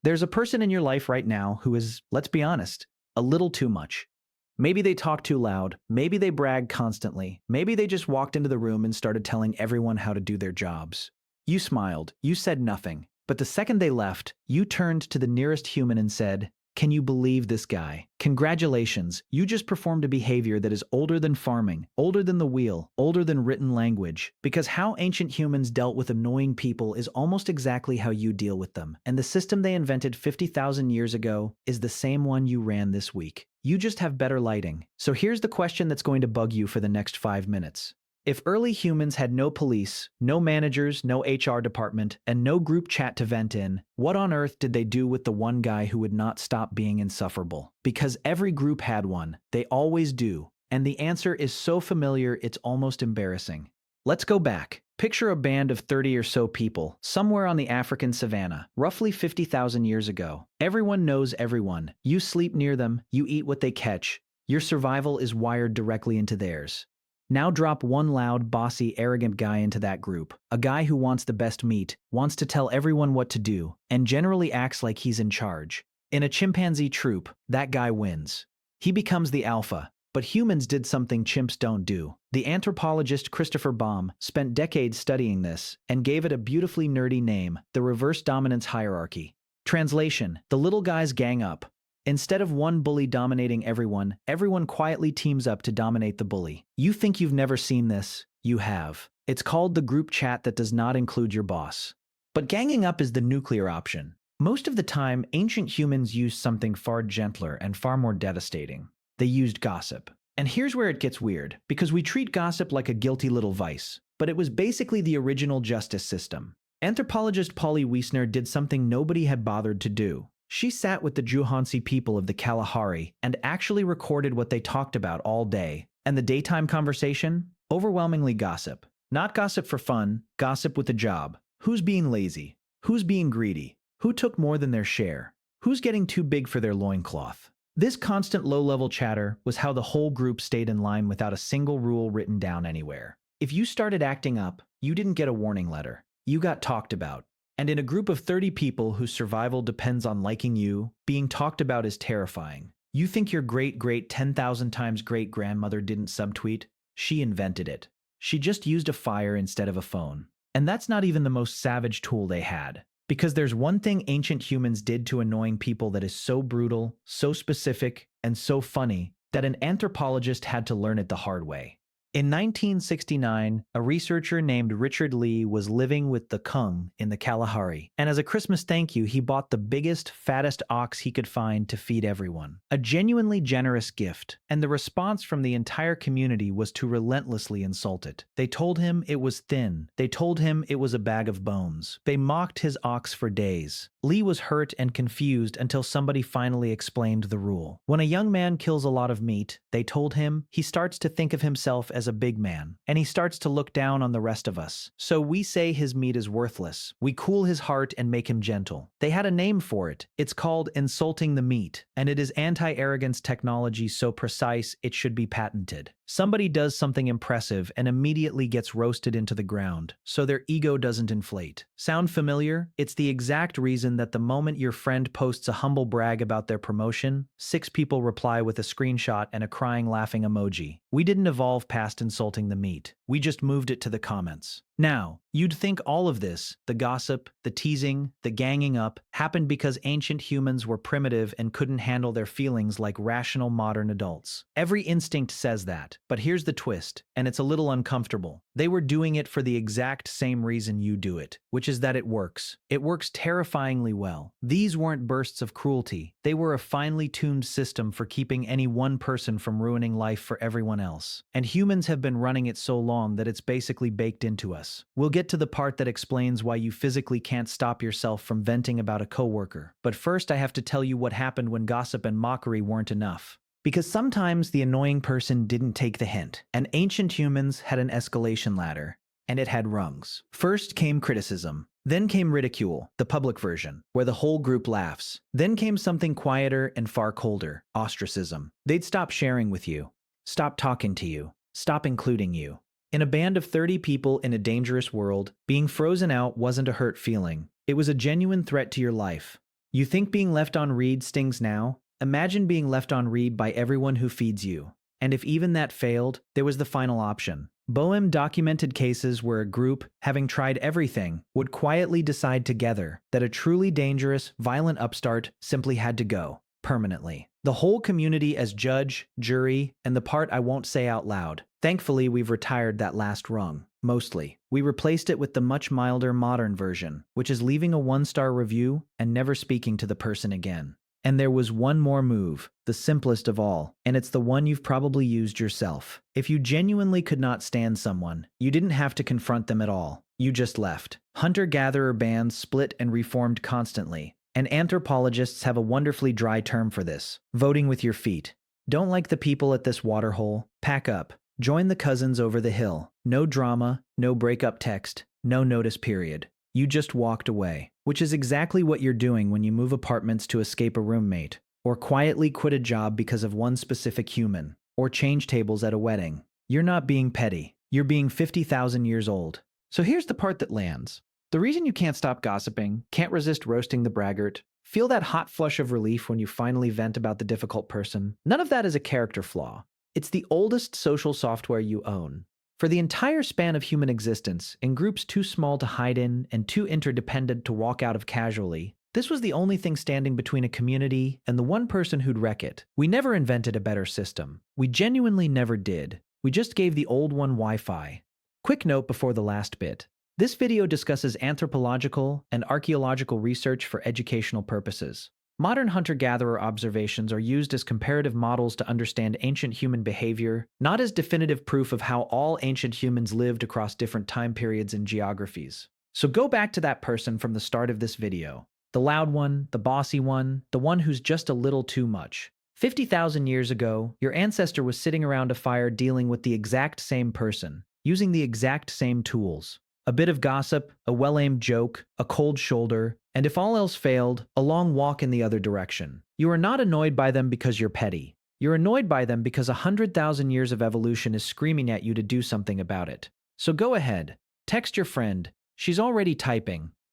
There's a person in your life right now who is, let's be honest, a little too much. Maybe they talk too loud, maybe they brag constantly, maybe they just walked into the room and started telling everyone how to do their jobs. You smiled, you said nothing, but the second they left, you turned to the nearest human and said, "Can you believe this guy? Congratulations, you just performed a behavior that is older than farming, older than the wheel, older than written language." Because how ancient humans dealt with annoying people is almost exactly how you deal with them. And the system they invented 50,000 years ago is the same one you ran this week. You just have better lighting. So here's the question that's going to bug you for the next 5 minutes. If early humans had no police, no managers, no HR department, and no group chat to vent in, what on earth did they do with the one guy who would not stop being insufferable? Because every group had one. They always do. And the answer is so familiar, it's almost embarrassing. Let's go back. Picture a band of 30 or so people, somewhere on the African savannah, roughly 50,000 years ago. Everyone knows everyone. You sleep near them, you eat what they catch. Your survival is wired directly into theirs. Now drop one loud, bossy, arrogant guy into that group. A guy who wants the best meat, wants to tell everyone what to do, and generally acts like he's in charge. In a chimpanzee troop, that guy wins. He becomes the alpha. But humans did something chimps don't do. The anthropologist Christopher Baum spent decades studying this and gave it a beautifully nerdy name, the reverse dominance hierarchy. Translation: the little guys gang up. Instead of one bully dominating everyone, everyone quietly teams up to dominate the bully. You think you've never seen this? You have. It's called the group chat that does not include your boss. But ganging up is the nuclear option. Most of the time, ancient humans used something far gentler and far more devastating. They used gossip. And here's where it gets weird, because we treat gossip like a guilty little vice. But it was basically the original justice system. Anthropologist Polly Wiesner did something nobody had bothered to do. She sat with the Juhansi people of the Kalahari and actually recorded what they talked about all day. And the daytime conversation? Overwhelmingly gossip. Not gossip for fun, gossip with a job. Who's being lazy? Who's being greedy? Who took more than their share? Who's getting too big for their loincloth? This constant low-level chatter was how the whole group stayed in line without a single rule written down anywhere. If you started acting up, you didn't get a warning letter. You got talked about. And in a group of 30 people whose survival depends on liking you, being talked about is terrifying. You think your great 10,000 times great-grandmother didn't subtweet? She invented it. She just used a fire instead of a phone. And that's not even the most savage tool they had. Because there's one thing ancient humans did to annoying people that is so brutal, so specific, and so funny that an anthropologist had to learn it the hard way. In 1969, a researcher named Richard Lee was living with the Kung in the Kalahari, and as a Christmas thank you, he bought the biggest, fattest ox he could find to feed everyone. A genuinely generous gift, and the response from the entire community was to relentlessly insult it. They told him it was thin. They told him it was a bag of bones. They mocked his ox for days. Lee was hurt and confused until somebody finally explained the rule. When a young man kills a lot of meat, they told him, he starts to think of himself as a big man, and he starts to look down on the rest of us. So we say his meat is worthless. We cool his heart and make him gentle. They had a name for it. It's called insulting the meat, and it is anti-arrogance technology so precise it should be patented. Somebody does something impressive and immediately gets roasted into the ground, so their ego doesn't inflate. Sound familiar? It's the exact reason that the moment your friend posts a humble brag about their promotion, 6 people reply with a screenshot and a crying laughing emoji. We didn't evolve past insulting the meat. We just moved it to the comments. Now, you'd think all of this, the gossip, the teasing, the ganging up, happened because ancient humans were primitive and couldn't handle their feelings like rational modern adults. Every instinct says that, but here's the twist, and it's a little uncomfortable. They were doing it for the exact same reason you do it, which is that it works. It works terrifyingly well. These weren't bursts of cruelty. They were a finely tuned system for keeping any one person from ruining life for everyone else. And humans have been running it so long that it's basically baked into us. We'll get to the part that explains why you physically can't stop yourself from venting about a coworker. But first I have to tell you what happened when gossip and mockery weren't enough. Because sometimes the annoying person didn't take the hint, and ancient humans had an escalation ladder, and it had rungs. First came criticism. Then came ridicule, the public version, where the whole group laughs. Then came something quieter and far colder, ostracism. They'd stop sharing with you, stop talking to you, stop including you. In a band of 30 people in a dangerous world, being frozen out wasn't a hurt feeling. It was a genuine threat to your life. You think being left on read stings now? Imagine being left on read by everyone who feeds you. And if even that failed, there was the final option. Boehm documented cases where a group, having tried everything, would quietly decide together that a truly dangerous, violent upstart simply had to go, permanently. The whole community as judge, jury, and the part I won't say out loud. Thankfully, we've retired that last rung. Mostly. We replaced it with the much milder modern version, which is leaving a 1-star review and never speaking to the person again. And there was one more move, the simplest of all, and it's the one you've probably used yourself. If you genuinely could not stand someone, you didn't have to confront them at all. You just left. Hunter-gatherer bands split and reformed constantly, and anthropologists have a wonderfully dry term for this: voting with your feet. Don't like the people at this waterhole? Pack up. Join the cousins over the hill. No drama, no breakup text, no notice period. You just walked away, which is exactly what you're doing when you move apartments to escape a roommate, or quietly quit a job because of one specific human, or change tables at a wedding. You're not being petty. You're being 50,000 years old. So here's the part that lands. The reason you can't stop gossiping, can't resist roasting the braggart, feel that hot flush of relief when you finally vent about the difficult person, none of that is a character flaw. It's the oldest social software you own. For the entire span of human existence, in groups too small to hide in and too interdependent to walk out of casually, this was the only thing standing between a community and the one person who'd wreck it. We never invented a better system. We genuinely never did. We just gave the old one Wi-Fi. Quick note before the last bit. This video discusses anthropological and archaeological research for educational purposes. Modern hunter-gatherer observations are used as comparative models to understand ancient human behavior, not as definitive proof of how all ancient humans lived across different time periods and geographies. So go back to that person from the start of this video. The loud one, the bossy one, the one who's just a little too much. 50,000 years ago, your ancestor was sitting around a fire dealing with the exact same person, using the exact same tools. A bit of gossip, a well-aimed joke, a cold shoulder, and if all else failed, a long walk in the other direction. You are not annoyed by them because you're petty. You're annoyed by them because 100,000 years of evolution is screaming at you to do something about it. So go ahead, text your friend. She's already typing.